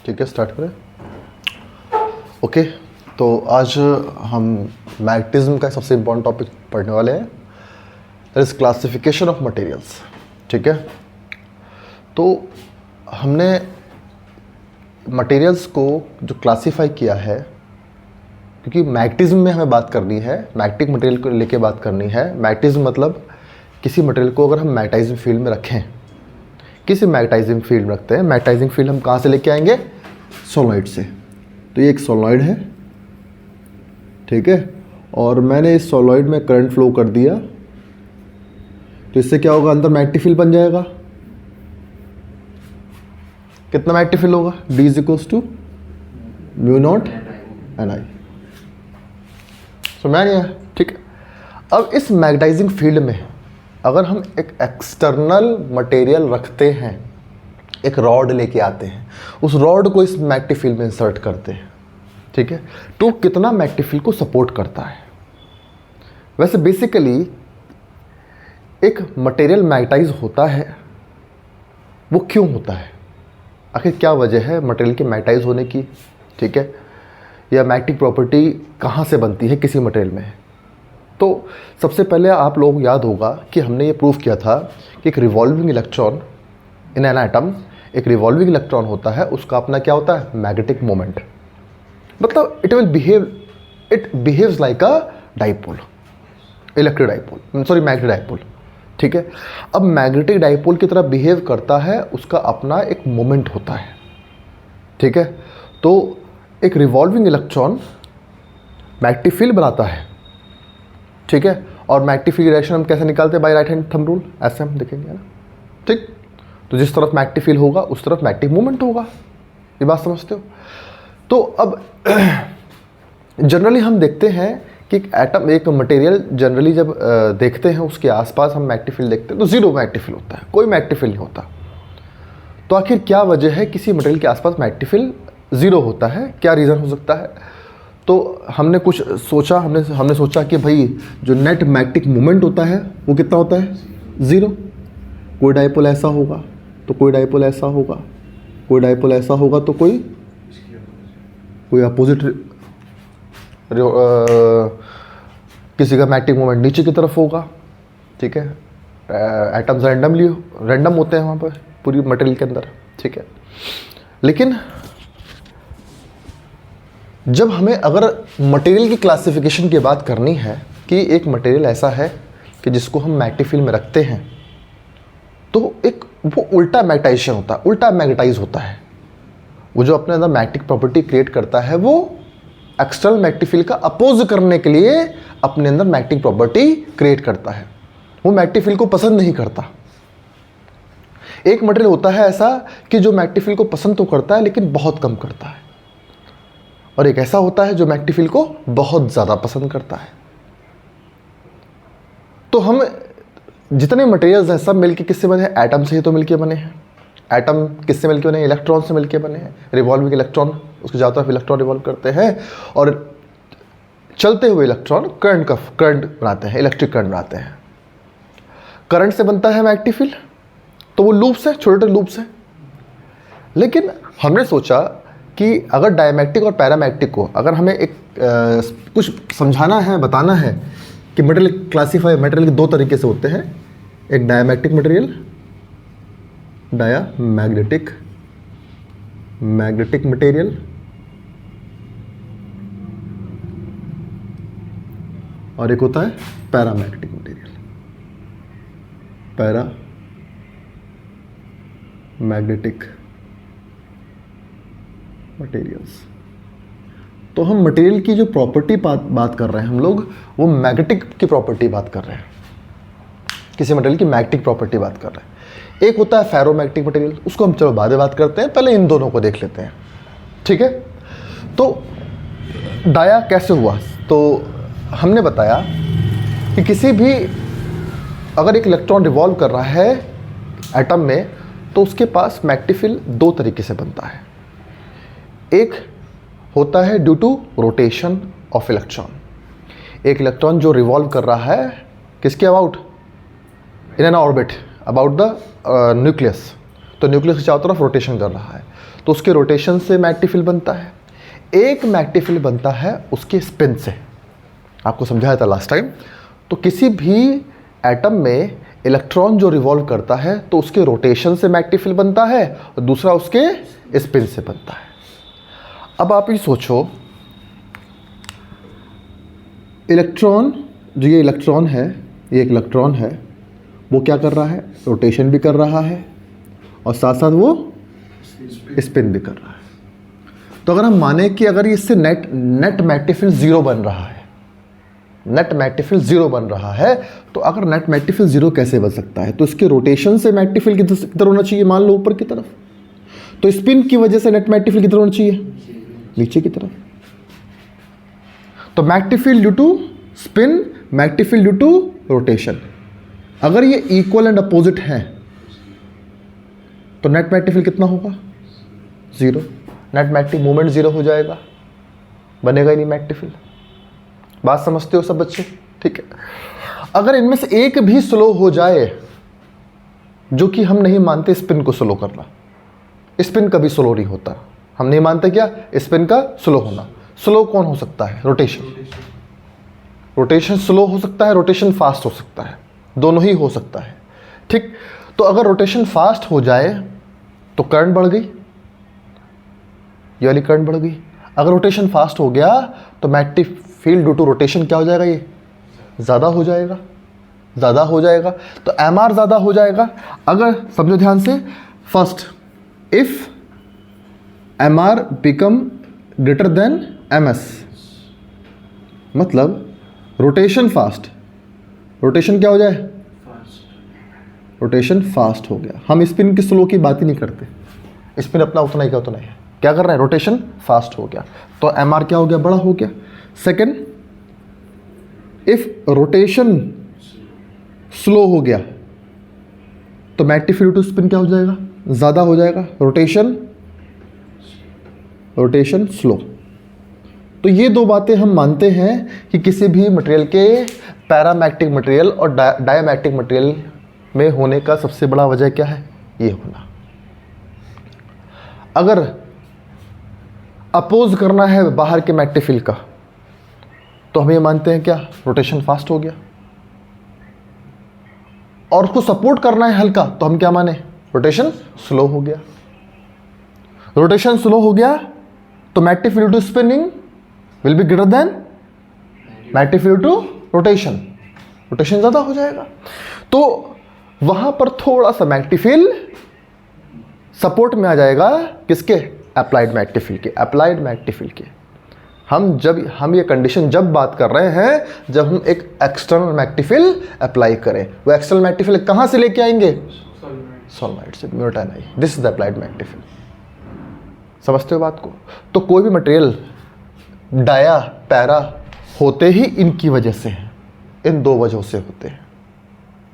ठीक है, स्टार्ट करें। ओके, तो आज हम मैग्नेटिज्म का सबसे इम्पोर्टेंट टॉपिक पढ़ने वाले हैं, that is classification of materials. ठीक है, तो हमने मटेरियल्स को जो क्लासीफाई किया है, क्योंकि मैग्नेटिज्म में हमें बात करनी है, मैग्नेटिक मटेरियल को लेके बात करनी है। मैग्नेटिज्म मतलब किसी मटेरियल को अगर हम मैग्नेटाइजिंग फील्ड में रखें, किसी मैग्नेटाइजिंग फील्ड में रखते हैं। मैग्नेटाइजिंग फील्ड हम कहाँ से लेके आएंगे? सोलनॉइड से। तो ये एक सोलनॉइड है, ठीक है, और मैंने इस सोलनॉइड में करंट फ्लो कर दिया, तो इससे क्या होगा? अंदर मैग्नेटिक फील्ड बन जाएगा। कितना मैग्नेटिक फील्ड होगा? D is equals to mu not N I. समझ आया? ठीक है। अब इस मैग्नेटाइजिंग फील्ड में अगर हम एक एक्सटर्नल मटेरियल रखते हैं, एक रॉड लेके आते हैं, उस रॉड को इस मैग्नेटिक फील्ड में इंसर्ट करते हैं, ठीक है, तो कितना मैग्नेटिक फील्ड को सपोर्ट करता है? वैसे बेसिकली एक मटेरियल मैग्नेटाइज होता है, वो क्यों होता है? आखिर क्या वजह है मटेरियल के मैग्नेटाइज होने की? ठीक है, या मैग्नेटिक प्रॉपर्टी कहाँ से बनती है किसी मटेरियल में? तो सबसे पहले आप लोग याद होगा कि हमने ये प्रूव किया था कि एक revolving electron in an atom, एक रिवॉल्विंग इलेक्ट्रॉन होता है, उसका अपना क्या होता है? Magnetic moment. मतलब it behaves like a dipole, electric dipole, sorry magnetic dipole. ठीक है, अब मैग्नेटिक डाइपोल की तरह बिहेव करता है, उसका अपना एक मोमेंट होता है। ठीक है, तो एक रिवॉल्विंग इलेक्ट्रॉन मैग्नेटिक फील्ड बनाता है, ठीक है, और मैग्नेटिक फील्ड डायरेक्शन हम कैसे निकालते हैं? By right hand thumb rule, ऐसे हम देखेंगे ना। ठीक, तो जिस तरफ मैग्नेटिक फील्ड होगा उस तरफ मैग्नेटिक मोमेंट होगा। ये बात समझते हो? तो अब जनरली हम देखते हैं कि एक एटम, एक मटेरियल जनरली जब देखते हैं उसके आसपास हम मैग्नेटिक फील्ड देखते हैं तो जीरो मैग्नेटिक फील्ड होता है, कोई मैग्नेटिक फील्ड नहीं होता। तो आखिर क्या वजह है किसी मटेरियल के आसपास मैग्नेटिक फील्ड जीरो होता है? क्या रीज़न हो सकता है? तो हमने कुछ सोचा, हमने सोचा कि भाई जो नेट मैग्नेटिक मोमेंट होता है वो कितना होता है? ज़ीरो। कोई डाइपोल ऐसा होगा तो कोई डाइपोल ऐसा होगा, कोई डाइपोल ऐसा होगा तो कोई अपोजिट किसी का मैग्नेटिक मोमेंट नीचे की तरफ होगा। ठीक है, एटम्स रैंडम होते हैं वहाँ पर पूरी मटेरियल के अंदर। ठीक है, लेकिन जब हमें अगर मटेरियल की क्लासिफिकेशन की बात करनी है कि एक मटेरियल ऐसा है कि जिसको हम मैग्नेटिक फील्ड में रखते हैं, तो एक वो उल्टा मैग्नेटाइजेशन होता है, उल्टा मैग्नेटाइज होता है। वो जो अपने अंदर मैग्नेटिक प्रॉपर्टी क्रिएट करता है, वो एक्सटर्नल मैग्नेटिक फील्ड का अपोज करने के लिए अपने अंदर मैग्नेटिक प्रॉपर्टी क्रिएट करता है। वो मैग्नेटिक फील्ड को पसंद नहीं करता। एक मटेरियल होता है ऐसा कि जो मैग्नेटिक फील्ड को पसंद तो करता है लेकिन बहुत कम करता है, और एक ऐसा होता है जो मैग्नेटिक फील्ड को बहुत ज़्यादा पसंद करता है। तो हम जितने मटेरियल्स हैं सब मिलके किससे बने हैं? एटम से ही तो मिलके बने हैं। एटम किससे मिलके बने हैं? इलेक्ट्रॉन से मिलके बने हैं। रिवॉल्विंग इलेक्ट्रॉन, उसके चारों तरफ इलेक्ट्रॉन रिवॉल्व करते हैं, और चलते हुए इलेक्ट्रॉन करंट बनाते हैं, इलेक्ट्रिक करंट बनाते हैं। करंट से बनता है मैग्नेटिक फील्ड, तो वो लूप्स है, छोटे छोटे लूप्स हैं। लेकिन हमने सोचा कि अगर डायमैग्नेटिक और पैरामैग्नेटिक को अगर हमें एक कुछ समझाना है, बताना है कि मटेरियल मटेरियल के दो तरीके से होते हैं, एक डायमैग्नेटिक मटेरियल, मैग्नेटिक मटेरियल, और एक होता है पैरामैग्नेटिक मटेरियल, पैरामैग्नेटिक मटेरियल्स। तो हम मटेरियल की जो प्रॉपर्टी बात कर रहे हैं हम लोग, वो मैग्नेटिक की प्रॉपर्टी बात कर रहे हैं, किसी मटेरियल की मैग्नेटिक प्रॉपर्टी बात कर रहे हैं। एक होता है फेरोमैग्नेटिक मटेरियल, उसको हम चलो बाद में बात करते हैं, पहले इन दोनों को देख लेते हैं। ठीक है, तो डाया कैसे हुआ? तो हमने बताया कि किसी भी अगर एक इलेक्ट्रॉन रिवॉल्व कर रहा है एटम में, तो उसके पास मैग्नेटिक फील्ड दो तरीके से बनता है। एक होता है due to rotation of electron, एक इलेक्ट्रॉन जो रिवॉल्व कर रहा है किसके about? In an orbit about the nucleus, तो न्यूक्लियस के चारों तरफ रोटेशन कर रहा है, तो उसके रोटेशन से मैग्नेटिक फील्ड बनता है, एक मैग्नेटिक फील्ड बनता है उसके स्पिन से। आपको समझाया था लास्ट टाइम। तो किसी भी एटम में इलेक्ट्रॉन जो रिवॉल्व करता है तो उसके रोटेशन से मैग्नेटिक फील्ड बनता है और दूसरा उसके स्पिन से बनता है। अब आप ये सोचो, इलेक्ट्रॉन, जो ये इलेक्ट्रॉन है, ये एक इलेक्ट्रॉन है, वो क्या कर रहा है, रोटेशन भी कर रहा है और साथ साथ वो स्पिन भी कर रहा है। तो अगर हम माने कि अगर इससे नेट मैग्नेटिक फील्ड जीरो बन रहा है, नेट मैग्नेटिक फील्ड जीरो बन रहा है, तो अगर नेट मैग्नेटिक फील्ड जीरो कैसे बन सकता है, तो इसके रोटेशन से मैग्नेटिक फील्ड किधर होना चाहिए, मान लो ऊपर की तरफ, तो स्पिन की वजह से नेट मैग्नेटिक फील्ड किधर होना चाहिए, नीचे की तरफ। तो magnetic field due to spin, magnetic field due to rotation, अगर ये इक्वल एंड अपोजिट हैं तो नेट मैग्नेटिक फील्ड कितना होगा, zero. Net magnetic moment zero हो जाएगा, बनेगा ही नहीं मैग्नेटिक फील्ड। बात समझते हो सब बच्चे? ठीक है। अगर इनमें से एक भी स्लो हो जाए, जो कि हम नहीं मानते स्पिन को स्लो करना, स्पिन कभी स्लो नहीं होता, हम नहीं मानते क्या स्पिन का स्लो होना। स्लो कौन हो सकता है, रोटेशन। रोटेशन स्लो हो सकता है, रोटेशन फास्ट हो सकता है, दोनों ही हो सकता है। ठीक। तो अगर रोटेशन फास्ट हो जाए तो करंट बढ़ गई, ये वाली करंट बढ़ गई। अगर रोटेशन फास्ट हो गया तो magnetic field due to rotation क्या हो जाएगा, ये ज़्यादा हो जाएगा, ज़्यादा हो जाएगा। तो एम आर ज़्यादा हो जाएगा। अगर समझो ध्यान से, first if M R become greater than M S, मतलब रोटेशन फास्ट, रोटेशन क्या हो जाए, रोटेशन फास्ट हो गया। हम स्पिन की स्लो की बात ही नहीं करते, स्पिन अपना उतना ही का उतना ही है। क्या कर रहे हैं, रोटेशन फास्ट हो गया, तो एम आर क्या हो गया, बड़ा हो गया। सेकंड, इफ रोटेशन स्लो हो गया तो मैग्नेटिक फील्ड टू स्पिन क्या हो जाएगा, ज़्यादा हो जाएगा। Rotation slow. तो ये दो बातें हम मानते हैं कि किसी भी मटेरियल के पैरामैग्नेटिक मटेरियल और डायमैग्नेटिक मटेरियल में होने का सबसे बड़ा वजह क्या है, ये होना। अगर अपोज करना है बाहर के मैग्नेटिक फील्ड का, तो हम ये मानते हैं क्या, रोटेशन फास्ट हो गया। और उसको सपोर्ट करना है हल्का, तो हम क्या माने, रोटेशन स्लो हो गया। रोटेशन स्लो हो गया तो magnetic field to spinning will be greater than magnetic field to rotation, rotation ज़्यादा हो जाएगा। तो वहां पर थोड़ा सा मैग्नेटिक फील्ड सपोर्ट में आ जाएगा, किसके, अप्लाइड मैग्नेटिक फील्ड के, अप्लाइड मैग्नेटिक फील्ड के। हम ये कंडीशन जब बात कर रहे हैं, जब हम एक एक्सटर्नल मैग्नेटिक फील्ड अप्लाई करें। वो एक्सटर्नल मैग्नेटिक फील्ड कहां से लेके आएंगे, सॉलिनॉइड से, mute n I, this is the applied magnetic field. समझते हो बात को? तो कोई भी मटेरियल डाया पैरा होते ही इनकी वजह से हैं, इन दो वजहों से होते हैं।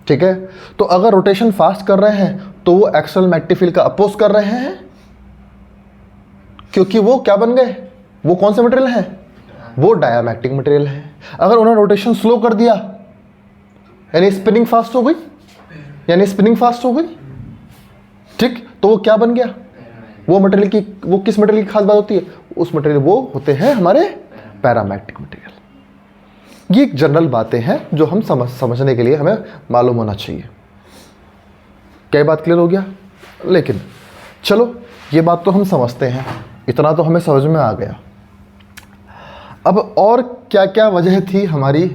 ठीक है। तो अगर रोटेशन फास्ट कर रहे हैं तो वो एक्सटर्नल मैग्नेटिक फील्ड का अपोज कर रहे हैं, क्योंकि वो क्या बन गए, वो कौन से मटेरियल है, वो डायमैग्नेटिक मटेरियल है। अगर उन्होंने रोटेशन स्लो कर दिया, यानी स्पिनिंग फास्ट हो गई, यानी स्पिनिंग फास्ट हो गई, ठीक, तो वो क्या बन गया, वो मटेरियल की, वो किस मटेरियल की खास बात होती है, उस मटेरियल, वो होते हैं हमारे पैरामैग्नेटिक मटेरियल। ये एक जनरल बातें हैं जो हम समझने के लिए हमें मालूम होना चाहिए। क्या बात क्लियर हो गया? लेकिन चलो, ये बात तो हम समझते हैं, इतना तो हमें समझ में आ गया। अब और क्या क्या वजह थी हमारी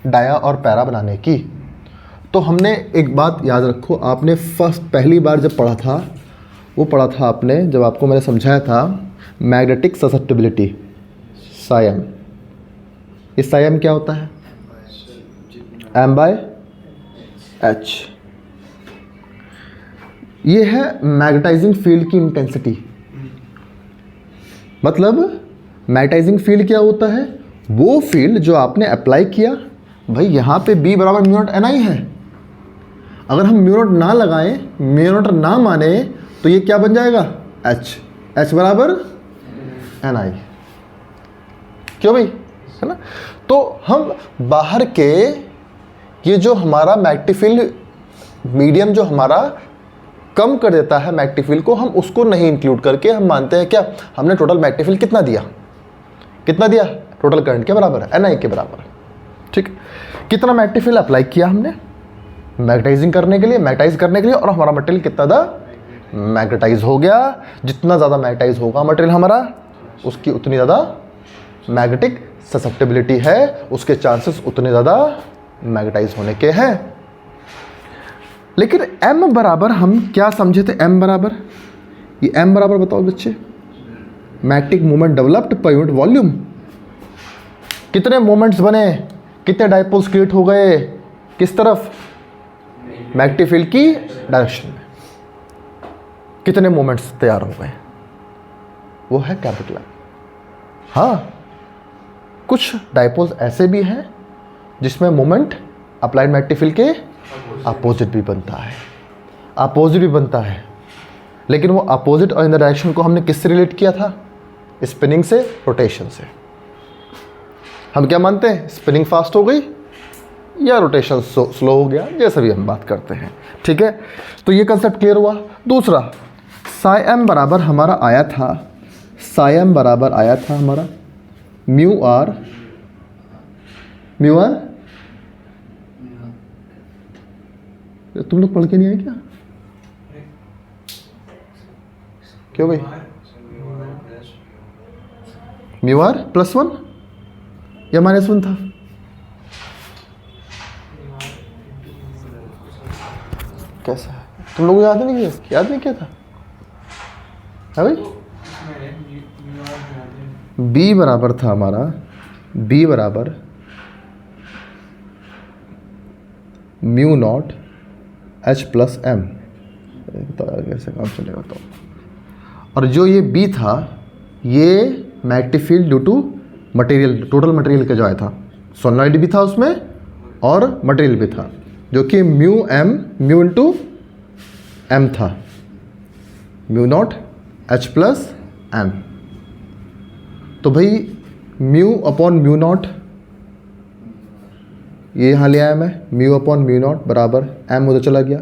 डाया और पैरा बनाने की? तो हमने एक बात याद रखो, आपने पहली बार जब पढ़ा था, वो पढ़ा था आपने जब आपको मैंने समझाया था मैग्नेटिक ससेप्टिबिलिटी, सायम। इस सायम क्या होता है, M/H। ये है मैग्नेटाइजिंग फील्ड की इंटेंसिटी। मतलब मैग्नेटाइजिंग फील्ड क्या होता है, वो फील्ड जो आपने अप्लाई किया। भाई यहाँ पे B बराबर म्यू नॉट NI है, अगर हम म्यू नॉट ना लगाएं, म्यू नॉट ना माने, तो ये क्या बन जाएगा, H बराबर NI। क्यों भाई, है ना? तो हम बाहर के, ये जो हमारा मैग्नेटिक फील्ड मीडियम जो हमारा कम कर देता है मैग्नेटिक फील्ड को, हम उसको नहीं इंक्लूड करके हम मानते हैं क्या, हमने टोटल मैग्नेटिक फील्ड कितना दिया, कितना दिया, टोटल करंट के बराबर है, NI के बराबर। ठीक, कितना मैग्नेटिक फील्ड अप्लाई किया हमने मैग्नेटाइजिंग करने के लिए, मैग्नेटाइज करने के लिए, और हमारा मटेरियल कितना था, मैग्नेटाइज हो गया। जितना ज़्यादा मैग्नेटाइज होगा मटेरियल हमारा, उसकी उतनी ज़्यादा मैग्नेटिक ससेप्टेबिलिटी है, उसके चांसेस उतने ज़्यादा मैग्नेटाइज होने के हैं। लेकिन M बराबर हम क्या समझे थे, M बराबर, ये M बराबर बताओ बच्चे, magnetic moment developed per unit volume. कितने मोमेंट्स बने, कितने डायपोल्स क्रिएट हो गए, किस तरफ, मैग्नेटिक फील्ड की डायरेक्शन में, कितने मोमेंट्स तैयार हो गए, वो है कैपिटल M। हाँ, कुछ डायपोल्स ऐसे भी हैं जिसमें मोमेंट अप्लाइड मैग्नेटिक फील्ड के अपोजिट भी बनता है, अपोजिट भी बनता है। लेकिन वो अपोजिट और इन द डायरेक्शन को हमने किससे रिलेट किया था, स्पिनिंग से, रोटेशन से। हम क्या मानते हैं, स्पिनिंग फास्ट हो गई या रोटेशन स्लो हो गया, ये सभी हम बात करते हैं। ठीक है, तो ये कंसेप्ट क्लियर हुआ। दूसरा, साई एम बराबर हमारा आया था, साई एम बराबर आया था हमारा म्यू आर, म्यू आर, तुम लोग पढ़ के नहीं आए क्या, क्यों भाई, म्यू आर +1 या -1 था, कैसा है, तुम लोग याद नहीं किया, याद नहीं किया था, है भाई। B बराबर था हमारा, B बराबर म्यू नॉट H + M, कैसे काम चलेगा तो। और जो ये B था, ये magnetic field due to material, total material का जो आया था, सोलेनॉइड भी था उसमें और मटेरियल भी था, जो कि म्यू इंटू M था, म्यू नॉट H + M। तो भाई म्यू अपॉन म्यू नॉट, ये यहाँ ले आया मैं, म्यू अपॉन म्यू नॉट बराबर M उधर चला गया,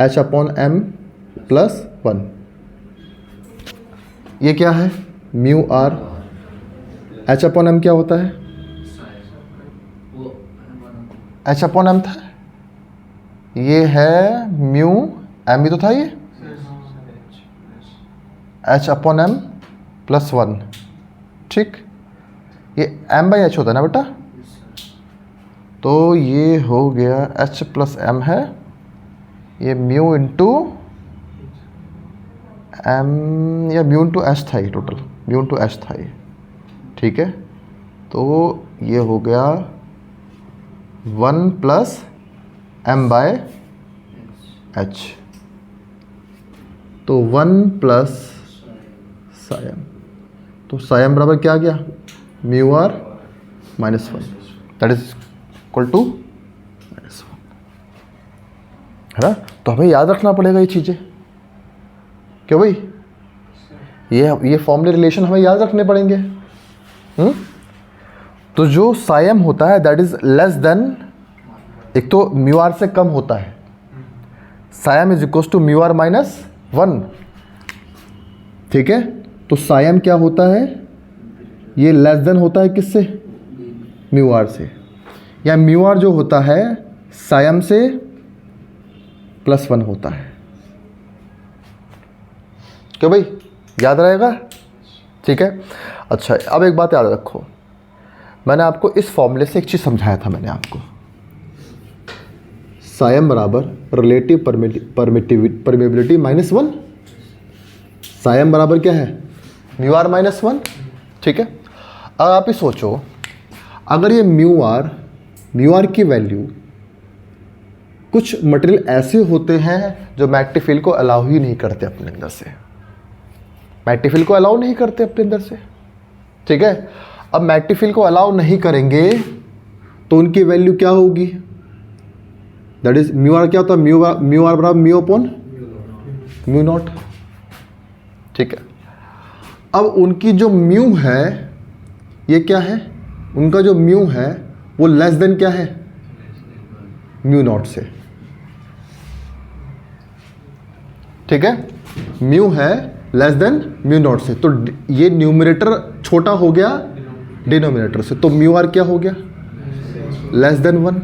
H अपॉन M + 1। ये क्या है, mu r, H upon M क्या होता है, H अपॉन M था, ये है म्यू, M भी तो था ये, H अपॉन M + 1। ठीक, ये M/H होता है ना बेटा, तो ये हो गया H + M है, ये म्यू इंटू M या म्यू इंटू H था, ये टोटल म्यू इंटू H था ये। ठीक है, तो ये हो गया 1 + M/H, तो 1 + साई M, तो साई M बराबर क्या आ गया, mu r -1, that is equal to -1, है ना। तो हमें याद रखना पड़ेगा ये चीज़ें, क्यों भाई, ये फॉर्मूले रिलेशन हमें याद रखने पड़ेंगे। तो जो साई M होता है दैट इज लेस देन, एक तो म्यू आर से कम होता है, साई M = म्यू आर -1। ठीक है, तो साई M क्या होता है, ये लेस देन होता है किससे, म्यू आर से, या म्यू आर जो होता है साई M से +1 होता है। क्यों भाई, याद रहेगा। ठीक है, अच्छा अब एक बात याद रखो, मैंने आपको इस फॉर्मूले से एक चीज़ समझाया था, मैंने आपको साई M बराबर रिलेटिव परमिबिलिटी -1, साई M बराबर क्या है, म्यू आर -1। ठीक है, अब आप ही सोचो, अगर ये म्यू आर की वैल्यू, कुछ मटेरियल ऐसे होते हैं जो मैग्नेटिक फील्ड को अलाउ ही नहीं करते अपने अंदर से, मैग्नेटिक फील्ड को अलाउ नहीं करते अपने अंदर से। ठीक है, अब मैग्नेटिक फील्ड को अलाउ नहीं करेंगे तो उनकी वैल्यू क्या होगी, दैट इज म्यू आर क्या होता है, म्यू आर बराबर म्यू अपॉन म्यू नॉट। ठीक है, अब उनकी जो म्यू है, ये क्या है, उनका जो म्यू है वो लेस देन क्या है, म्यू नॉट से। ठीक है, म्यू है लेस देन म्यू नॉट से, तो ये न्यूमरेटर छोटा हो गया डिनोमिनेटर से, तो म्यू आर क्या हो गया लेस देन 1,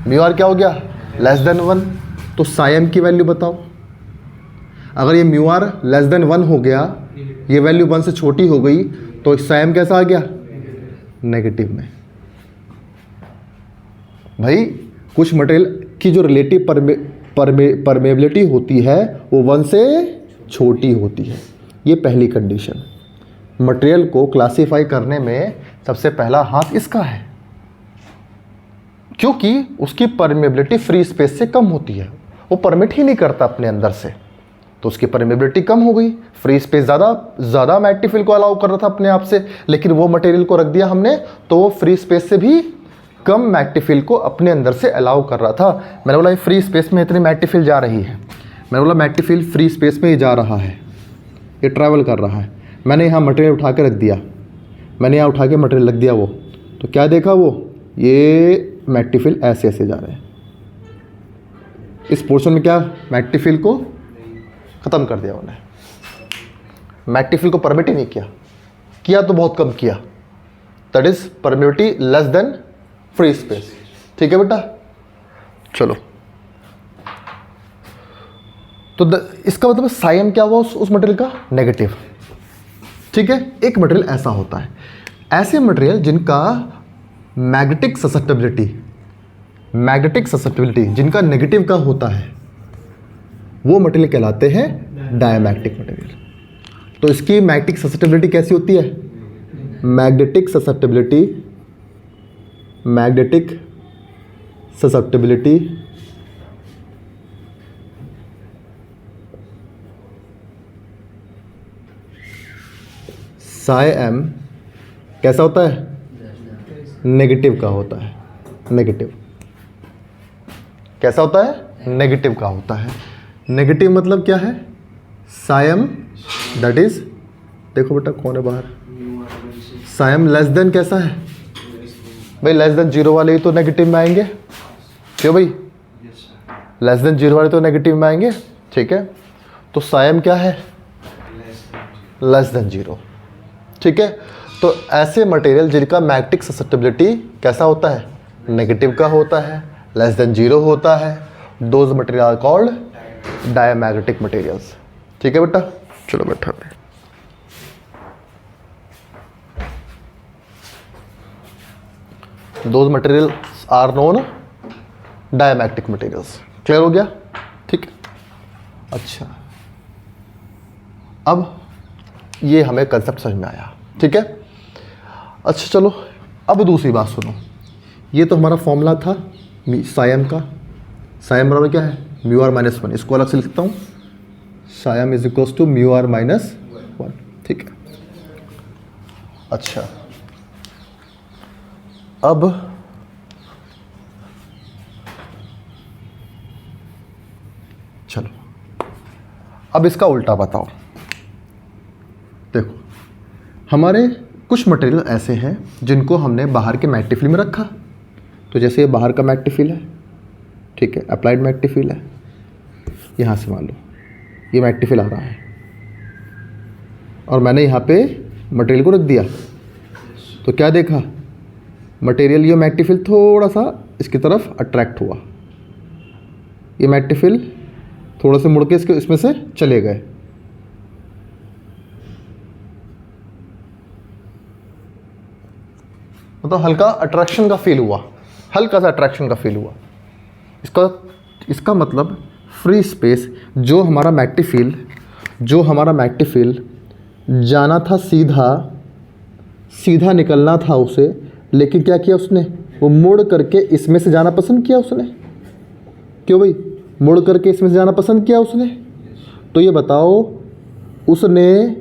म्यू आर क्या हो गया लेस देन 1। तो साई m की वैल्यू बताओ, अगर ये म्यू आर लेस देन 1 हो गया, ये वैल्यू 1 से छोटी हो गई, तो साई m कैसा आ गया नेगेटिव में। भाई कुछ मटेरियल की जो रिलेटिव परमेबिलिटी होती है वो 1 से छोटी होती है, ये पहली कंडीशन। मटेरियल को क्लासीफाई करने में सबसे पहला हाथ इसका है, क्योंकि उसकी परमेबिलिटी फ्री स्पेस से कम होती है, वो परमिट ही नहीं करता अपने अंदर से, तो उसकी परमेबिलिटी कम हो गई। फ्री स्पेस ज़्यादा मैग्नेटिक फील्ड को अलाउ कर रहा था अपने आप से, लेकिन वो मटेरियल को रख दिया हमने तो वो फ्री स्पेस से भी कम मैग्नेटिक फील्ड को अपने अंदर से अलाउ कर रहा था। मैंने बोला ये फ्री स्पेस में इतनी मैग्नेटिक फील्ड जा रही है, मैंने बोला मैग्नेटिक फील्ड फ्री स्पेस में ही जा रहा है, ये ट्रैवल कर रहा है। मैंने यहाँ मटेरियल उठा के रख दिया, मैंने यहाँ उठा के मटेरियल रख दिया, वो तो क्या देखा, वो ये मैग्नेटिक फील्ड ऐसे ऐसे जा रहे हैं। इस पोर्शन में क्या मैग्नेटिक फील्ड को ख़त्म कर दिया उन्होंने, मैग्नेटिक फील्ड को परमिट ही नहीं किया तो बहुत कम किया, that is permittivity less than free space. ठीक है बेटा, चलो तो इसका मतलब साई m क्या हुआ उस मटेरियल का नेगेटिव। ठीक है, एक मटेरियल ऐसा होता है, ऐसे मटेरियल जिनका मैग्नेटिक ससेप्टिबिलिटी जिनका नेगेटिव का होता है वो मटेरियल कहलाते हैं डायमैग्नेटिक मटेरियल। तो इसकी मैग्नेटिक ससेप्टिबिलिटी कैसी होती है, मैग्नेटिक ससेप्टिबिलिटी साई m कैसा होता है, नेगेटिव का होता है। नेगेटिव कैसा होता है, नेगेटिव का होता है। नेगेटिव मतलब क्या है, साई m दैट इज, देखो बेटा कौन है बाहर, साई m लेस देन कैसा है भाई, लेस देन 0 वाले ही तो नेगेटिव में आएंगे, क्यों भाई, लेस देन 0 वाले तो नेगेटिव में आएंगे। ठीक है, तो साई m क्या है, लेस देन 0। ठीक है, तो ऐसे मटेरियल जिनका मैग्नेटिक ससेप्टिबिलिटी कैसा होता है, नेगेटिव का होता है, लेस देन 0 होता है, those material are called diamagnetic materials. ठीक है बेटा, चलो बैठा है। Those materials are known diamagnetic materials. Clear हो गया, ठीक है। अच्छा, अब ये हमें कंसेप्ट समझ में आया, ठीक है। अच्छा चलो, अब दूसरी बात सुनो, ये तो हमारा फॉर्मूला था साई m का। साई m बराबर क्या है, म्यू आर माइनस 1, इसको अलग से लिखता हूँ, psi m is equals to mu r minus 1। ठीक है, अच्छा अब चलो, अब इसका उल्टा बताओ। देखो, हमारे कुछ मटेरियल ऐसे हैं जिनको हमने बाहर के मैग्नेटिक फील्ड में रखा, तो जैसे ये बाहर का मैग्नेटिक फील्ड है, ठीक है, अप्लाइड मैग्नेटिक फील्ड है, यहाँ से मान लो ये मैग्नेटिक फील्ड आ रहा है और मैंने यहाँ पे मटेरियल को रख दिया, तो क्या देखा, मटेरियल ये मैग्नेटिक फील्ड थोड़ा सा इसकी तरफ अट्रैक्ट हुआ, ये मैग्नेटिक फील्ड थोड़ा सा मुड़ के इसमें से चले गए। मतलब हल्का अट्रैक्शन का फील हुआ, हल्का सा अट्रैक्शन का फील हुआ। इसका मतलब फ्री स्पेस जो हमारा मैग्नेटिक फील्ड जाना था, सीधा निकलना था उसे, लेकिन क्या किया उसने, वो मुड़ करके इसमें से जाना पसंद किया उसने। क्यों भाई, मुड़ करके इसमें से जाना पसंद किया उसने। तो ये बताओ, उसने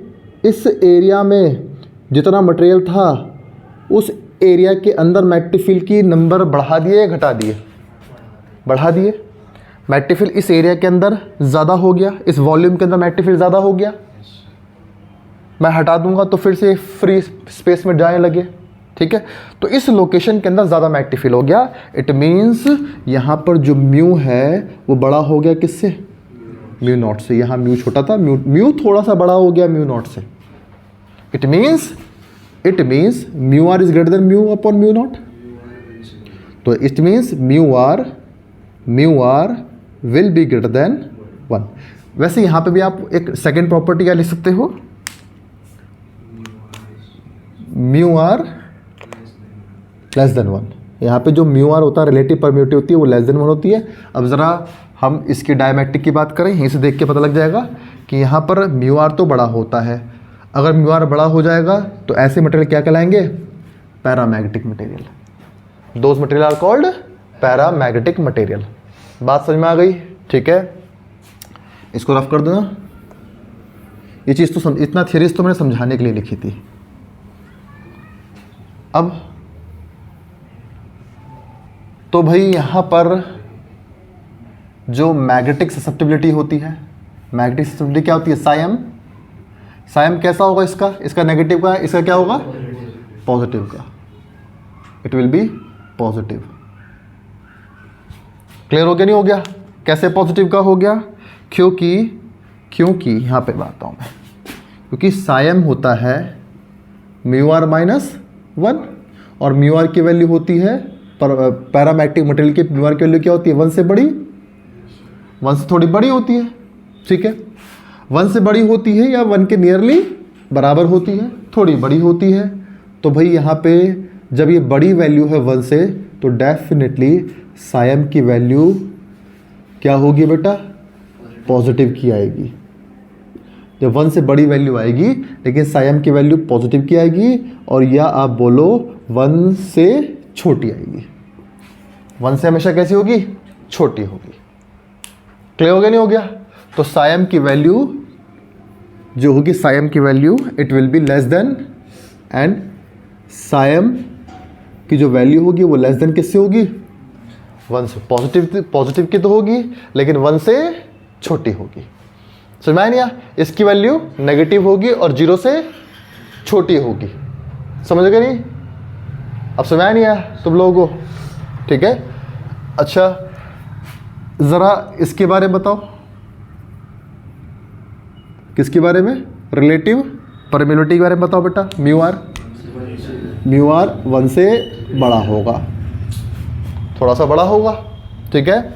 इस एरिया में जितना मटेरियल था उस एरिया के अंदर मैग्नेटिक फील्ड की नंबर बढ़ा दिए या घटा दिए, बढ़ा दिए। मैग्नेटिक फील्ड इस एरिया के अंदर ज़्यादा हो गया, इस वॉल्यूम के अंदर मैग्नेटिक फील्ड ज़्यादा हो गया, मैं हटा दूंगा तो फिर से फ्री स्पेस में जाने लगे, ठीक है। तो इस लोकेशन के अंदर ज़्यादा मैग्नेटिक फील्ड हो गया, इट मीन्स यहाँ पर जो म्यू है वो बड़ा हो गया किससे, म्यू नॉट से। यहाँ म्यू छोटा था, म्यू थोड़ा सा बड़ा हो गया म्यू नॉट से। It means mu R is greater than mu upon mu not. तो it means mu R will be greater than 1। वैसे यहाँ पे भी आप एक सेकेंड प्रॉपर्टी क्या लिख सकते हो, म्यू आर लेस देन 1। यहाँ पे जो म्यू आर होता है रिलेटिव परम्यूटिविटी होती है वो लेस देन 1 होती है। अब ज़रा हम इसकी डायमेट्रिक की बात करें, यहीं से देख के पता लग जाएगा कि यहाँ पर म्यू आर तो बड़ा होता है। अगर म्यू आर बड़ा हो जाएगा तो ऐसे मटेरियल क्या कहलाएंगे, paramagnetic material. Those material are called paramagnetic material. बात समझ में आ गई? ठीक है, इसको रफ कर देना। ये चीज़ तो इतना थियरीज तो मैंने समझाने के लिए लिखी थी। अब तो भाई यहाँ पर जो मैग्नेटिक ससेप्टिबिलिटी होती है, मैग्नेटिक ससेप्टिबिलिटी क्या होती है, सायम कैसा होगा इसका नेगेटिव का, इसका क्या होगा पॉजिटिव का, it will be positive. Clear हो गया नहीं हो गया? कैसे पॉजिटिव का हो गया? क्योंकि यहाँ पे बात हूँ मैं, क्योंकि सायम होता है म्यू आर माइनस 1 और म्यू आर की वैल्यू होती है पैरामैग्नेटिक मटेरियल की म्यू आर की वैल्यू क्या होती है, 1 से बड़ी, 1 से थोड़ी बड़ी होती है। ठीक है, 1 से बड़ी होती है या 1 के नियरली बराबर होती है, थोड़ी बड़ी होती है। तो भाई यहाँ पे जब ये बड़ी वैल्यू है 1 से तो डेफिनेटली सायम की वैल्यू क्या होगी बेटा, पॉजिटिव की आएगी। जब 1 से बड़ी वैल्यू आएगी लेकिन सायम की वैल्यू पॉजिटिव की आएगी, और या आप बोलो 1 से छोटी आएगी। 1 से हमेशा कैसी होगी, छोटी होगी। क्लियर हो गया नहीं हो गया? तो सायम की वैल्यू जो होगी, सायम की value it will be less than, and Sayam की जो वैल्यू होगी वो लेस देन किससे होगी, 1 से। पॉजिटिव की तो होगी लेकिन 1 से छोटी होगी। समझ में आया नहीं? इसकी वैल्यू नेगेटिव होगी और 0 से छोटी होगी। समझ गए नहीं? अब समझ में नहीं आया तुम लोगों को? ठीक है, अच्छा ज़रा इसके बारे में बताओ, किसके बारे में, रिलेटिव परमिलिटी के बारे में बताओ बेटा। म्यू आर 1 से बड़ा होगा, थोड़ा सा बड़ा होगा। ठीक है,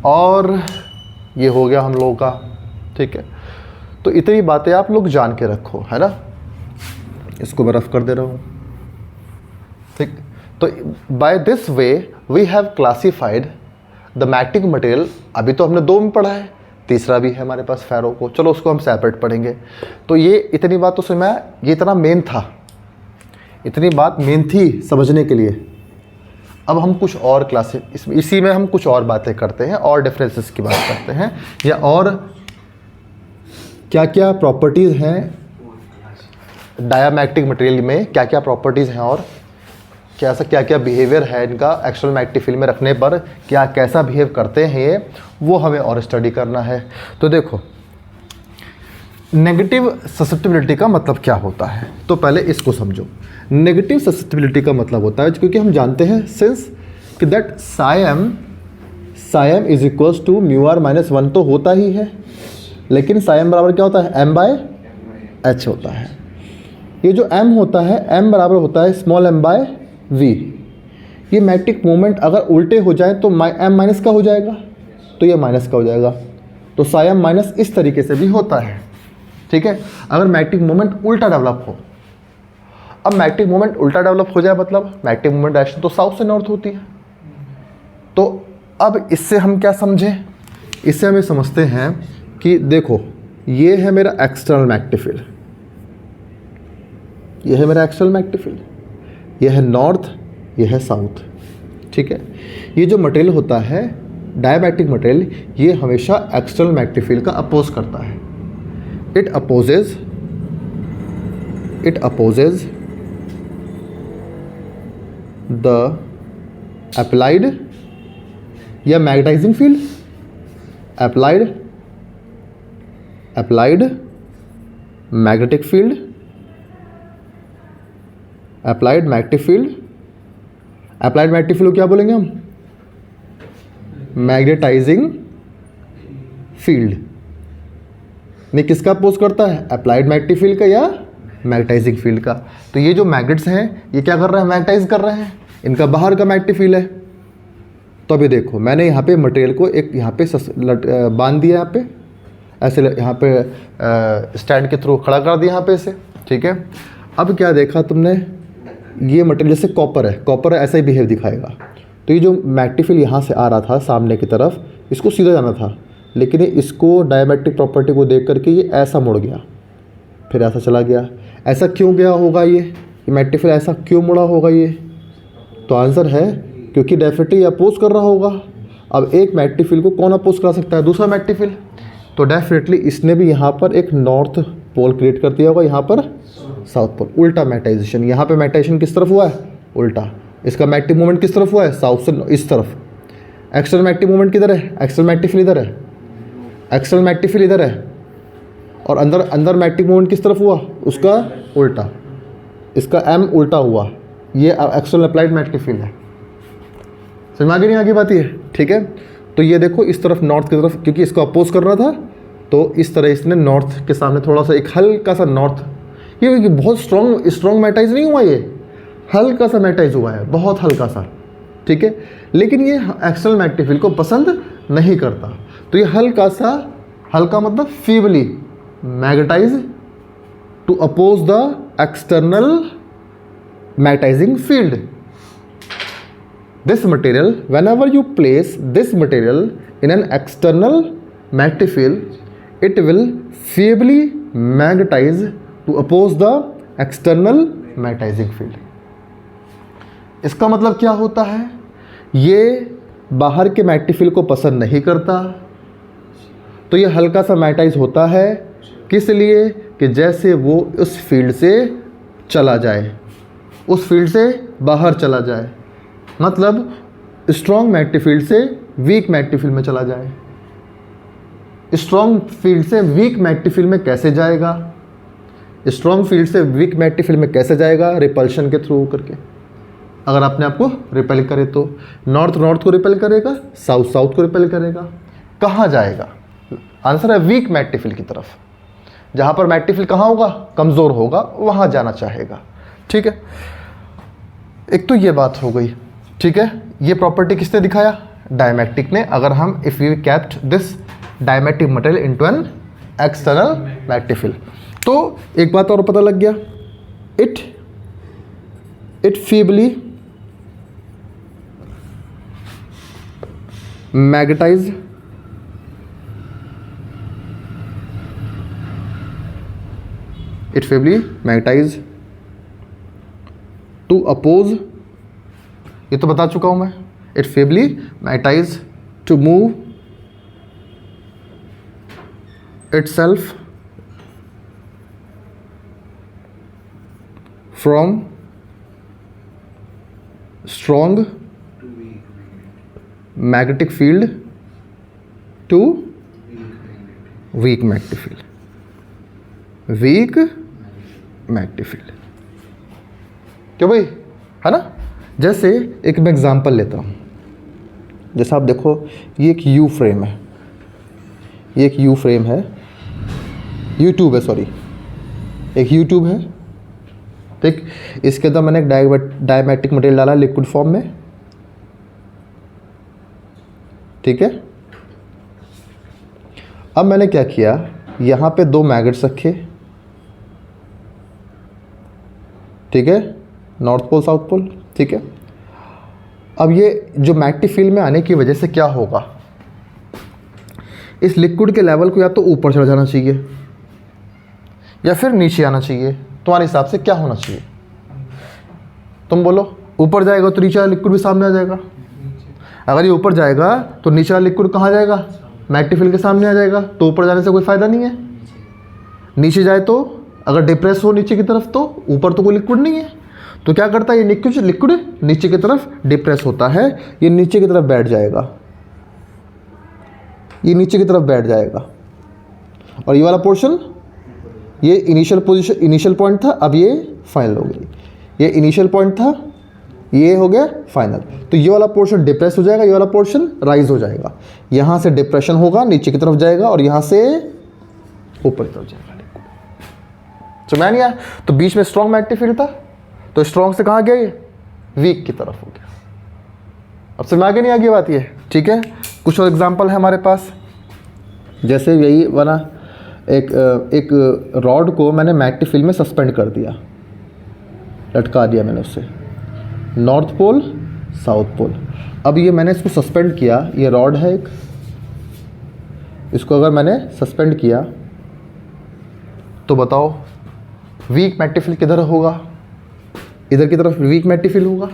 और ये हो गया हम लोगों का। ठीक है, तो इतनी बातें आप लोग जान के रखो, है ना। इसको मैं रफ कर दे रहा हूँ। ठीक, तो by this way we have classified the magnetic material. अभी तो हमने 2 में पढ़ा है, तीसरा भी है हमारे पास फेरो को, चलो उसको हम सेपरेट पढ़ेंगे। तो ये इतनी बात तो समझ में आया, ये इतना मेन था, इतनी बात मेन थी समझने के लिए। अब हम कुछ और क्लासेस इसी में हम कुछ और बातें करते हैं और डिफरेंसेस की बात करते हैं, या और क्या क्या प्रॉपर्टीज़ हैं डायामैग्नेटिक मटेरियल में, क्या क्या प्रॉपर्टीज़ हैं और क्या क्या बिहेवियर है इनका एक्सटर्नल मैग्नेटिक फील्ड में रखने पर, क्या कैसा बिहेव करते हैं ये, वो हमें और स्टडी करना है। तो देखो नेगेटिव ससेप्टिबिलिटी का मतलब क्या होता है, तो पहले इसको समझो। नेगेटिव ससेप्टिबिलिटी का मतलब होता है, क्योंकि हम जानते हैं सिंस कि that psi m is equals to mu r minus 1 तो होता ही है, लेकिन सायम बराबर क्या होता है, m/h होता है। ये जो m होता है, m बराबर होता है स्मॉल m/v। ये मैग्नेटिक मोमेंट अगर उल्टे हो जाए तो m माइनस का हो जाएगा, तो ये माइनस का हो जाएगा। तो सायम माइनस इस तरीके से भी होता है। ठीक है, अगर मैग्नेटिक मोमेंट उल्टा डेवलप हो, अब मैग्नेटिक मोमेंट उल्टा डेवलप हो जाए मतलब मैग्नेटिक मोमेंट डायरेक्शन तो साउथ से नॉर्थ होती है। तो अब इससे हम क्या समझें, इससे हम ये समझते हैं कि देखो ये है मेरा एक्सटर्नल मैग्नेटिक फील्ड, ये है मेरा एक्सटर्नल मैग्नेटिक फील्ड, ये है नॉर्थ, ये है साउथ। ठीक है, ये जो मटेरियल होता है डायमैग्नेटिक मटेरियल, ये हमेशा एक्सटर्नल मैग्नेटिक फील्ड का अपोज करता है। इट opposes the applied या magnetizing field, applied magnetic field, applied magnetic field को क्या बोलेंगे हम, मैग्नेटाइजिंग फील्ड। नहीं, किसका अपोज करता है, अप्लाइड मैग्नेटिक फील्ड का या मैग्नेटाइजिंग फील्ड का। तो ये जो मैग्नेट्स हैं ये क्या कर रहे हैं, मैग्नेटाइज कर रहे हैं, इनका बाहर का मैग्नेटिक फील्ड है। तो अभी देखो मैंने यहाँ पे मटेरियल को एक यहाँ पे बांध दिया, यहाँ पे ऐसे यहाँ पे स्टैंड के थ्रू खड़ा कर दिया यहाँ पे इसे, ठीक है। अब क्या देखा तुमने, ये मटेरियल जैसे कॉपर है ऐसा ही बिहेव दिखाएगा। तो ये जो मैग्नेटिक फील्ड यहाँ से आ रहा था सामने की तरफ, इसको सीधा जाना था, लेकिन इसको डायमेट्रिक प्रॉपर्टी को देख करके ये ऐसा मुड़ गया, फिर ऐसा चला गया। ऐसा क्यों गया होगा, ये मैग्नेटिक फील्ड ऐसा क्यों मुड़ा होगा ये? तो आंसर है क्योंकि डेफिनेटली अपोज कर रहा होगा। अब एक मैग्नेटिक फील्ड को कौन अपोज करा सकता है, दूसरा मैग्नेटिक फील्ड। तो डेफिनेटली इसने भी यहाँ पर एक नॉर्थ पोल क्रिएट कर दिया होगा, यहाँ पर साउथ पोल। उल्टा मैग्नेटाइजेशन, यहाँ पे मैग्नेटाइजेशन किस तरफ हुआ है, उल्टा। इसका मैग्नेटिक मूवमेंट किस तरफ हुआ है, साउथ से इस तरफ। एक्सटर्नल मैग्नेटिक मूवमेंट किधर है, एक्सटर्नल मैग्नेटिक फील्ड इधर है, एक्सटर्नल मैग्नेटिक फील्ड इधर है, और अंदर मैग्नेटिक मूवमेंट किस तरफ हुआ, उसका उल्टा। इसका एम उल्टा हुआ, ये एक्सटर्नल अप्लाइड मैग्नेटिक फील्ड है। समझ में आगे नहीं आगे बात ये, ठीक है। तो ये देखो इस तरफ नॉर्थ की तरफ, क्योंकि इसको अपोज कर रहा था, तो इस तरह इसने नॉर्थ के सामने थोड़ा सा एक हल्का सा नॉर्थ, ये बहुत स्ट्रॉन्ग मैग्नेटाइज नहीं हुआ, ये हल्का सा मैग्नेटाइज हुआ है, बहुत हल्का सा, ठीक है। लेकिन ये एक्सटर्नल मैग्नेटिक फील्ड को पसंद नहीं करता, तो ये हल्का सा, हल्का मतलब feebly magnetize to oppose the external magnetizing field. This material, whenever you place this material in an external magnetic field, it will feebly magnetize to oppose the external magnetizing field. इसका मतलब क्या होता है, ये बाहर के मैग्नेटिक फील्ड को पसंद नहीं करता, तो ये हल्का सा मैग्नेटाइज होता है, किस लिए कि जैसे वो उस फील्ड से चला जाए, उस फील्ड से बाहर चला जाए, मतलब स्ट्रॉन्ग मैग्नेटिक फील्ड से वीक मैग्नेटिक फील्ड में चला जाए। स्ट्रॉन्ग फील्ड से वीक मैग्नेटिक फील्ड में कैसे जाएगा, स्ट्रॉन्ग फील्ड से वीक मैग्नेटिक फील्ड में कैसे जाएगा, रिपल्शन के थ्रू करके। अगर आपने आपको रिपेल करे तो नॉर्थ को रिपेल करेगा, साउथ को रिपेल करेगा, कहाँ जाएगा, आंसर है वीक मैग्नेटिक फील्ड की तरफ। जहाँ पर मैग्नेटिक फील्ड कहाँ होगा, कमज़ोर होगा, वहाँ जाना चाहेगा, ठीक है। एक तो ये बात हो गई, ठीक है। ये प्रॉपर्टी किसने दिखाया, डायमैग्नेटिक ने। अगर हम if you kept this diamagnetic material into an external magnetic field, तो एक बात और पता लग गया, it feebly magnetize to oppose, ये तो बता चुका हूं मैं, it feebly magnetize to move itself from strong magnetic field to weak magnetic field. weak magnetic field, क्यों भाई, है ना। जैसे एक मैं एग्जांपल लेता हूँ, जैसे आप देखो ये एक यू फ्रेम है, ये एक यू फ्रेम है, यूट्यूब है, सॉरी एक यूट्यूब है, ठीक। इसके अंदर मैंने एक डायमैग्नेटिक मटेरियल डाला लिक्विड फॉर्म में, ठीक है। अब मैंने क्या किया, यहाँ पे दो मैग्नेट्स रखे, ठीक है, नॉर्थ पोल साउथ पोल, ठीक है। अब ये जो मैग्नेटिक फील्ड में आने की वजह से क्या होगा, इस लिक्विड के लेवल को या तो ऊपर चढ़ जाना चाहिए या फिर नीचे आना चाहिए। तुम्हारे हिसाब से क्या होना चाहिए, तुम बोलो। ऊपर जाएगा तो नीचे वाला लिक्विड भी सामने आ जाएगा, अगर ये ऊपर जाएगा तो नीचे वाला लिक्विड कहाँ जाएगा, मैग्नेटिक फील्ड के सामने आ जाएगा, तो ऊपर जाने से कोई फ़ायदा नहीं है। नीचे जाए तो अगर डिप्रेस हो नीचे की तरफ तो ऊपर तो कोई लिक्विड नहीं है, तो क्या करता है ये लिक्विड नीचे की तरफ डिप्रेस होता है, ये नीचे की तरफ बैठ जाएगा, ये नीचे की तरफ बैठ जाएगा, और ये वाला पोर्शन, ये इनिशियल पॉइंट था, अब ये फाइनल हो गई, ये इनिशियल पॉइंट था, ये हो गया फाइनल। तो ये वाला पोर्शन डिप्रेस हो जाएगा, ये वाला पोर्शन राइज हो जाएगा, यहाँ से डिप्रेशन होगा, नीचे की तरफ जाएगा, और यहाँ से ऊपर की तरफ जाएगा लिक्विड। समझ नहीं आया? तो बीच में स्ट्रॉन्ग मैग्नेटिक फील्ड था, तो स्ट्रॉन्ग से कहाँ गया ये? वीक की तरफ हो गया। अब समझ आगे नहीं आगे बात ये, ठीक है। कुछ और एग्जांपल है हमारे पास, जैसे यही बना एक रॉड को मैंने मैग्नेटिक फील्ड में सस्पेंड कर दिया, लटका दिया मैंने उससे, नॉर्थ पोल साउथ पोल। अब ये मैंने इसको सस्पेंड किया, ये रॉड है एक, इसको अगर मैंने सस्पेंड किया तो बताओ वीक मैग्नेटिक फील्ड किधर होगा? इधर की तरफ वीक मैग्नेटिक फील्ड होगा,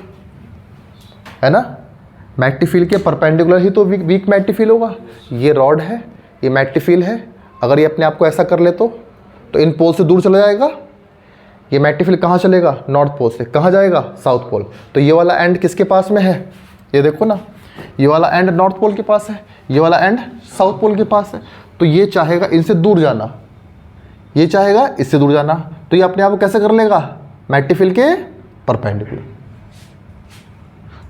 है ना। मैग्नेटिक फील्ड के परपेंडिकुलर ही तो वीक मैग्नेटिक फील्ड होगा। ये रॉड है, ये मैग्नेटिक फील्ड है, अगर ये अपने आप को ऐसा कर ले तो इन पोल से दूर चला जाएगा। ये मैग्नेटिक फील्ड कहाँ चलेगा? नॉर्थ पोल से कहाँ जाएगा? South pole. तो ये वाला एंड किसके पास में है? ये देखो ना, ये वाला एंड नॉर्थ पोल के पास है, ये वाला एंड साउथ पोल के पास है। तो ये चाहेगा इनसे दूर जाना, ये चाहेगा इससे दूर जाना, तो ये अपने आप को कैसे कर लेगा? मैग्नेटिक फील्ड के परपेंडिकुलर।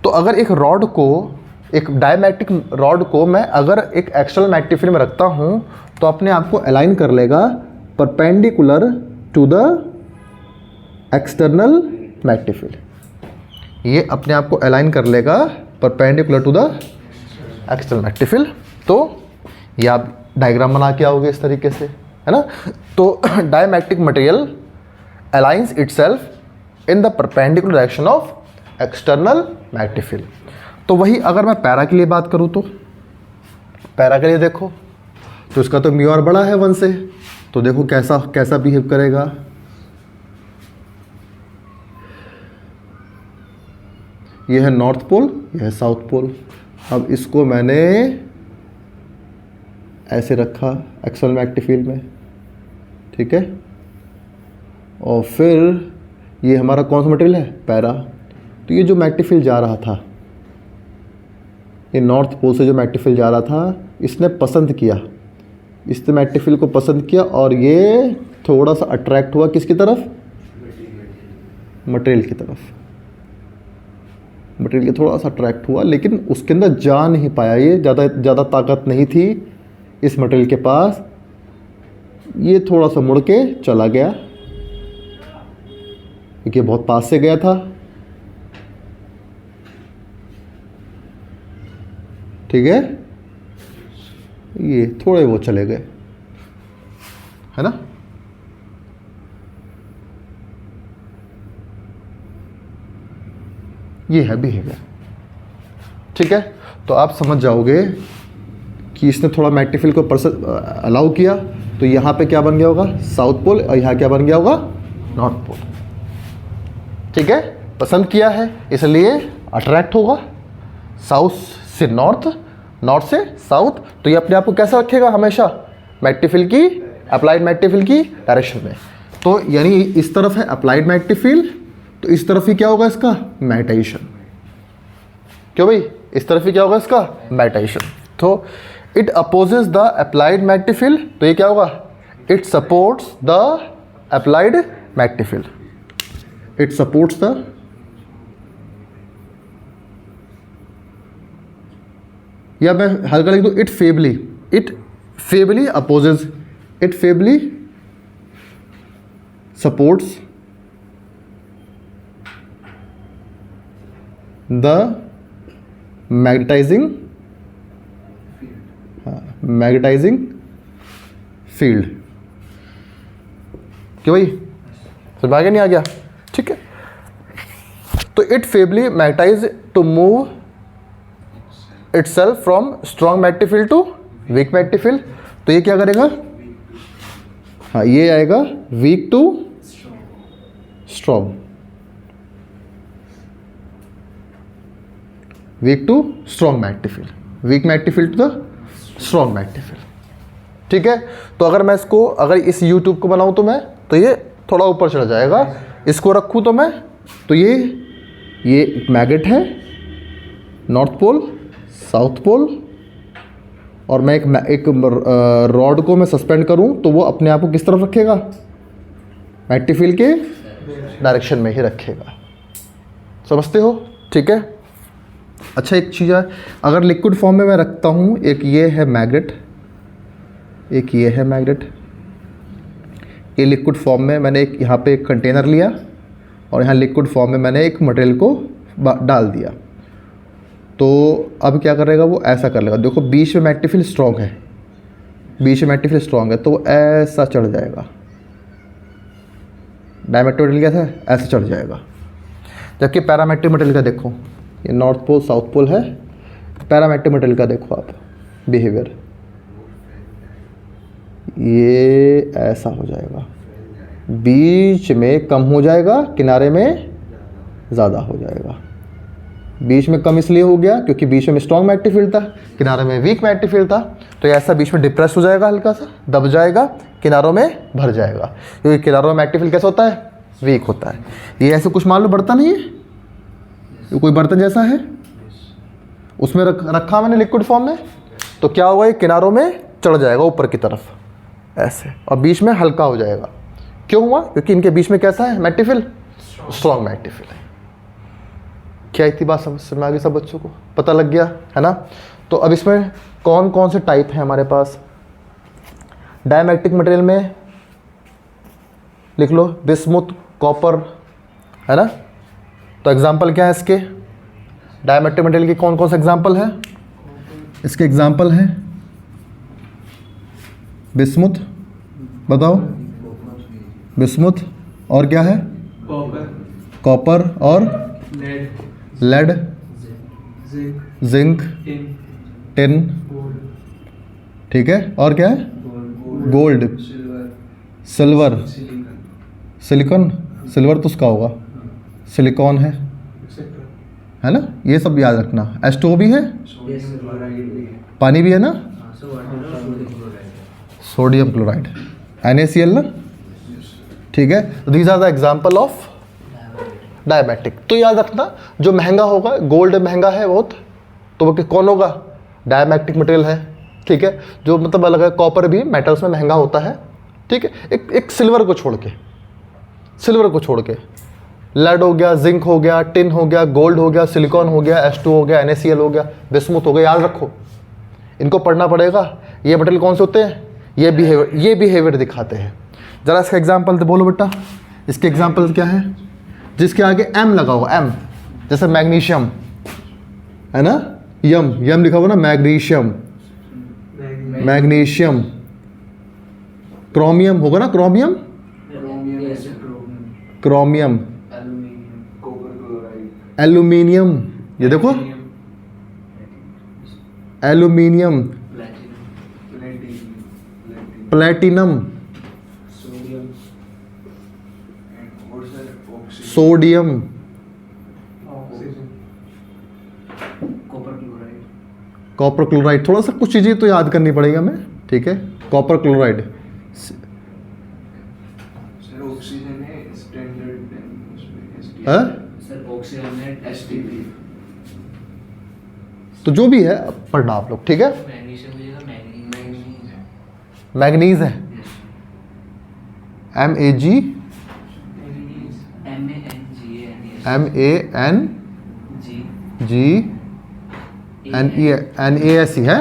तो अगर एक रॉड को, एक डायमैग्नेटिक रॉड को मैं अगर एक एक्सटर्नल मैग्नेटिक फील्ड में रखता हूं तो अपने आप को अलाइन कर लेगा perpendicular to the external magnetic field. ये अपने आप को अलाइन कर लेगा perpendicular to the external magnetic field. तो ये आप डायग्राम बना के आओगे इस तरीके से, है ना। तो diamagnetic material aligns itself in the perpendicular direction of external magnetic field. तो वही अगर मैं पैरा के लिए बात करूं तो पैरा के लिए देखो, तो इसका तो म्यू आर बड़ा है 1 से, तो देखो कैसा बिहेव करेगा। ये है नॉर्थ पोल, यह है साउथ पोल। अब इसको मैंने ऐसे रखा एक्सटर्नल मैग्नेटिक फील्ड में, ठीक है। और फिर ये हमारा कौन सा मटेरियल है? पैरा। तो ये जो मैग्नेटिक फील्ड जा रहा था, ये नॉर्थ पोल से जो मैग्नेटिक फील्ड जा रहा था, इसने पसंद किया, इसने मैग्नेटिक फील्ड को पसंद किया और ये थोड़ा सा अट्रैक्ट हुआ किसकी तरफ? मटेरियल की तरफ। मटेरियल के थोड़ा सा अट्रैक्ट हुआ, लेकिन उसके अंदर जा नहीं पाया, ये ज़्यादा ताकत नहीं थी इस मटेरियल के पास। ये थोड़ा सा मुड़ के चला गया, क्योंकि बहुत पास से गया था, ठीक है। ये थोड़े वो चले गए, है ना। ये है बिहेवियर, ठीक है। तो आप समझ जाओगे कि इसने थोड़ा मैग्नेटिक फील्ड को अलाउ किया, तो यहाँ पे क्या बन गया होगा? साउथ पोल, और यहाँ क्या बन गया होगा? नॉर्थ पोल, ठीक है। पसंद किया है इसलिए अट्रैक्ट होगा, साउथ से नॉर्थ, नॉर्थ से साउथ। तो ये अपने आप को कैसा रखेगा? हमेशा मैग्नेटिक फील्ड की, अप्लाइड मैग्नेटिक फील्ड की डायरेक्शन में। तो यानी इस तरफ है अप्लाइड मैग्नेटिक फील्ड, तो इस तरफ ही क्या होगा इसका? मैग्नेटाइजेशन। क्यों भाई? इस तरफ ही क्या होगा इसका? मैग्नेटाइजेशन। तो it opposes the applied magnetic field, तो ये क्या होगा? It supports the applied magnetic field. It supports the, या मैं हल्का लिख दूं, it feebly opposes, it feebly supports the magnetizing field. क्यों भाई? समझ आगे नहीं आ गया? ठीक है। तो it feebly magnetize to move itself from strong magnetic field to weak magnetic field. तो ये क्या करेगा? हाँ, ये आएगा weak to strong, weak to strong magnetic field, weak magnetic field to the strong magnetic field, ठीक है। तो अगर मैं इसको, अगर इस यूट्यूब को बनाऊं तो ये थोड़ा ऊपर चला जाएगा, इसको रखूं तो मैं, तो ये मैग्नेट है, नॉर्थ पोल, साउथ पोल, और मैं एक रॉड को मैं सस्पेंड करूं तो वो अपने आप को किस तरफ रखेगा? मैग्नेटिक फील्ड के डायरेक्शन में ही रखेगा। समझते हो? ठीक है। अच्छा, एक चीज़ है, अगर लिक्विड फॉर्म में मैं रखता हूँ, एक ये है मैग्नेट, एक ये है मैग्नेट, ये लिक्विड फॉर्म में मैंने एक यहाँ पे एक कंटेनर लिया और यहाँ लिक्विड फॉर्म में मैंने एक मटेरियल को डाल दिया। तो अब क्या करेगा वो, ऐसा कर लेगा। देखो बीच में मैग्नेटिक फील्ड स्ट्रॉन्ग है, बीच में मैग्नेटिक फील्ड स्ट्रॉन्ग है, तो वो ऐसा चढ़ जाएगा। डायमेट्रिक मटेरियल क्या था, ऐसे चढ़ जाएगा। जबकि पैरामेट्रिक मटेरियल का देखो, ये नॉर्थ पोल साउथ पोल है, पैरामेट्रिक मटेरियल का देखो आप बिहेवियर, ये ऐसा हो जाएगा, बीच में कम हो जाएगा, किनारे में ज़्यादा हो जाएगा। बीच में कम इसलिए हो गया क्योंकि बीच में स्ट्रॉन्ग मैग्नेटिक फील्ड था, किनारे में वीक मैग्नेटिक फील्ड था, तो ऐसा बीच में डिप्रेस हो जाएगा, हल्का सा दब जाएगा, किनारों में भर जाएगा। क्योंकि किनारों में मैग्नेटिक फील्ड कैसा होता है, वीक होता है। ये ऐसे कुछ मान लो बर्तन ही है, ये कोई बर्तन जैसा है, उसमें रखा मैंने लिक्विड फॉर्म में, तो क्या होगा, ये किनारों में चढ़ जाएगा ऊपर की तरफ ऐसे, और बीच में हल्का हो जाएगा। क्यों हुआ, क्योंकि इनके बीच में कैसा है magnetic field, strong magnetic field है। क्या इतनी बात समझ में आ गई, सब बच्चों को पता लग गया है ना। तो अब इसमें कौन कौन से टाइप हैं हमारे पास, डायमैग्नेटिक मटेरियल में लिख लो बिस्मुथ, कॉपर, है ना। तो एग्जांपल क्या है इसके, डायमैग्नेटिक मटेरियल के कौन कौन से एग्जांपल है, इसके एग्जांपल हैं बिस्मुथ, बताओ बिस्मुथ, और क्या है, कॉपर और लेड, जिंक, टिन, ठीक है, और क्या है, गोल्ड, सिल्वर, सिलिकॉन, सिल्वर तो उसका होगा, सिलिकॉन है ना, ये सब याद रखना। H2O भी है, पानी भी है ना, सोडियम क्लोराइड, NaCl ना, ठीक है। तो these are the example of diamagnetic. तो याद रखना, जो महंगा होगा, गोल्ड महंगा है बहुत, तो वो कौन होगा, डायमैग्नेटिक मटेरियल है, ठीक है। जो मतलब अलग है, कॉपर भी मेटल्स में महंगा होता है, ठीक है। एक सिल्वर को छोड़ के, सिल्वर को छोड़ के लेड हो गया, जिंक हो गया, टिन हो गया, गोल्ड हो गया, सिलिकॉन हो गया, H2O हो गया, NaCl हो गया, बिस्मुथ हो गया, याद रखो, इनको पढ़ना पड़ेगा। ये मटेरियल कौन से होते हैं, ये बिहेवियर दिखाते हैं। ज़रा इसका एग्जाम्पल तो बोलो बेटा, इसके एग्जाम्पल क्या है, जिसके आगे M लगा हुआ, M जैसे मैग्नीशियम है ना, यम लिखा हुआ ना, मैग्नीशियम, मैग्नीशियम, क्रोमियम होगा ना, क्रोमियम, एल्यूमिनियम, ये देखो aluminium, platinum, sodium, copper chloride. थोड़ा सा कुछ चीज़ें तो याद करनी पड़ेगी हमें, ठीक है। कॉपर क्लोराइड, ऑक्सीजन है स्टैंडर्ड, सर ऑक्सीजन है STP। तो जो भी है पढ़ना आप लोग, ठीक है। मैग्नीज है, MAG, NASE है,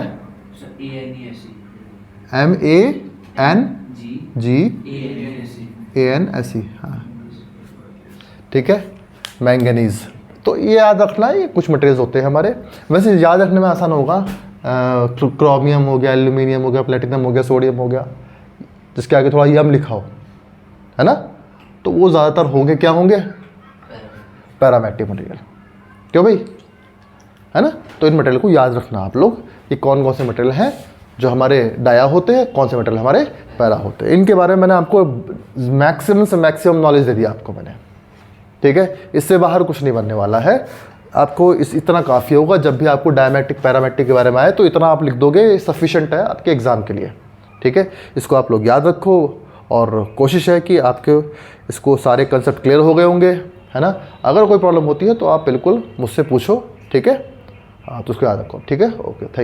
MANGANSE, हाँ ठीक है, मैंगनीज। तो ये याद रखना, ये कुछ मटेरियल्स होते हैं हमारे, वैसे याद रखने में आसान होगा। क्रोमियम हो गया, एल्यूमिनियम हो गया, प्लेटिनम हो गया, सोडियम हो गया, जिसके आगे थोड़ा यम लिखा हो, है ना, तो वो ज़्यादातर होंगे, क्या होंगे, पैरामेट्रिक मटेरियल, क्यों भाई, है ना। तो इन मटेरियल को याद रखना आप लोग, ये कौन कौन से मटेरियल हैं जो हमारे डाया होते हैं, कौन से मटेरियल हमारे पैरा होते हैं। इनके बारे में मैंने आपको मैक्सिमम से मैक्सिमम नॉलेज दे दिया आपको मैंने, ठीक है। इससे बाहर कुछ नहीं बनने वाला है आपको, इतना काफ़ी होगा। जब भी आपको डायमैग्नेटिक पैरामेट्रिक के बारे में आए तो इतना आप लिख दोगे, सफिशेंट है आपके एग्ज़ाम के लिए, ठीक है। इसको आप लोग याद रखो, और कोशिश है कि आपके इसको सारे कंसेप्ट क्लियर हो गए होंगे, है ना। अगर कोई प्रॉब्लम होती है तो आप बिल्कुल मुझसे पूछो, ठीक है। हाँ, तो उसको याद रखो, ठीक है। Okay, thank you.